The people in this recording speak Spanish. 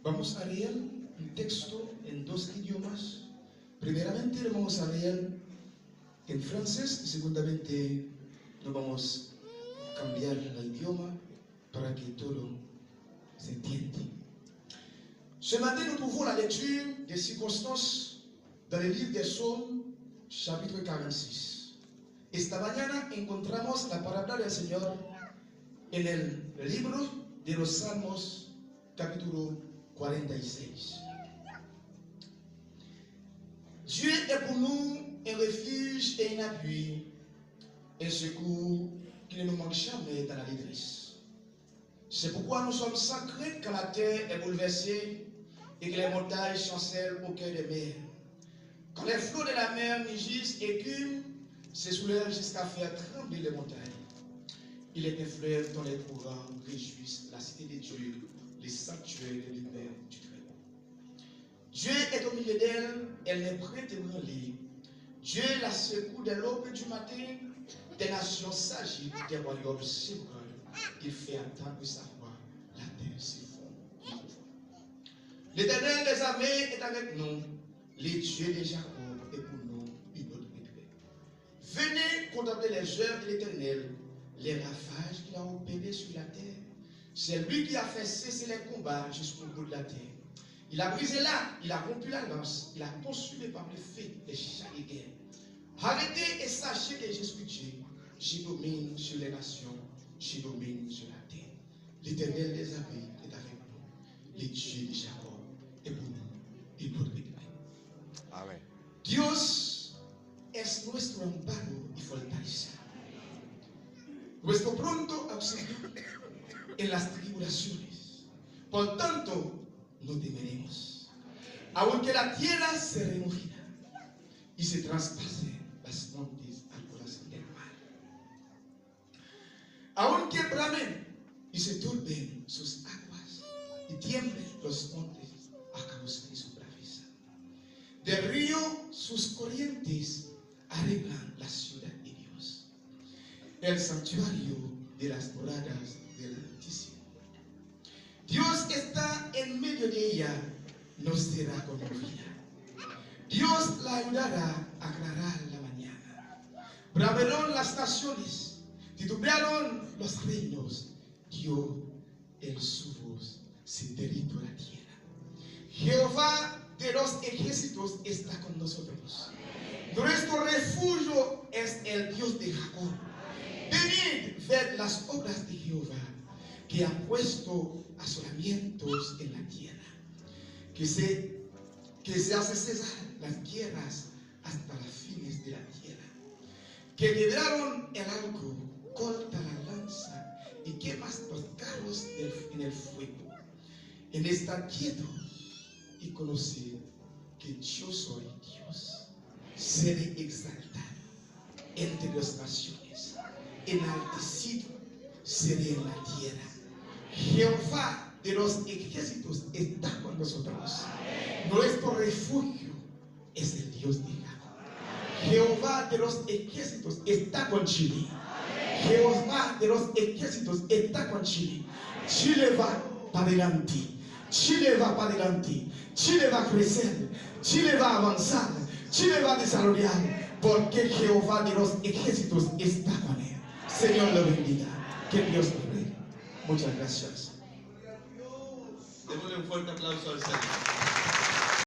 Vamos a leer un texto en dos idiomas. Primeramente lo vamos a leer en francés y segundamente lo vamos a cambiar el idioma para que todo se entienda. Ce matin, nous trouvons la lecture des circonstances dans le livre des Psaumes, chapitre 46. Esta mañana encontramos la palabra del Señor en el libro de los Salmos, capítulo 46. Dieu est pour nous un refuge et un appui, un secours qui ne nous manque jamais dans la détresse. C'est pourquoi nous sommes sans crainte quand la terre est bouleversée et que les montagnes chancellent au cœur des mers. Quand les flots de la mer mugissent et écument, se soulèvent jusqu'à faire trembler les montagnes. Il est un fleuve dont les courants réjouissent la cité de Dieu, les sanctuaires de l'univers du Très-Haut. Dieu est au milieu d'elle, elle n'est prête à brûler. Dieu la secoue de l'aube du matin, des nations s'agitent, des royaumes s'ébranlent. Il fait entendre sa voix, la terre s'effondre. L'Éternel des armées est avec nous, les dieux de Jacob est pour nous une autre retraite. Venez contempler les œuvres de l'Éternel, les ravages qu'il a opérés sur la terre. C'est lui qui a fait cesser les combats jusqu'au bout de la terre. Il a brisé l'arc, il a rompu la lance, il a consumé par le feu les chars de guerre. Arrêtez et sachez que je suis Dieu. Je domine sur les nations, je domine sur la terre. L'Éternel des armées est avec nous. Les dieux de Jacob est pour nous une autre retraite. Amén. Dios es nuestro amparo y fortaleza, nuestro pronto auxilio en las tribulaciones. Por tanto, no temeremos, aunque la tierra se removida y se traspasen las montes al corazón del mar, aunque bramen y se turben sus aguas y tiemblen los montes a causa de su braveza. Del río sus corrientes arreglan la ciudad de Dios, el santuario de las moradas del Altísimo. Dios está en medio de ella, no será conmovida. Dios la ayudará a aclarar la mañana. Braveron las naciones, titubearon los reinos, dio el su voz, se derritó la tierra. Jehová de los ejércitos está con nosotros. Nuestro refugio es el Dios de Jacob. Venid, ved las obras de Jehová, que ha puesto asolamientos en la tierra, que se hace cesar las guerras hasta las fines de la tierra, que quebraron el arco, corta la lanza y quemas los carros en el fuego. En esta quieto y conocer que yo soy Dios. Seré exaltado entre las naciones, enaltecido seré en la tierra. Jehová de los ejércitos está con nosotros. Nuestro refugio es el Dios de Jacob. Jehová de los ejércitos está con Chile. Jehová de los ejércitos está con Chile. Chile va para adelante. Chile va para adelante. Chile va a crecer. Chile va a avanzar. Chile va a desarrollar. Porque Jehová de los ejércitos está con él. Señor lo bendiga. Que Dios lo bendiga. Muchas gracias. Démosle un fuerte aplauso al Señor.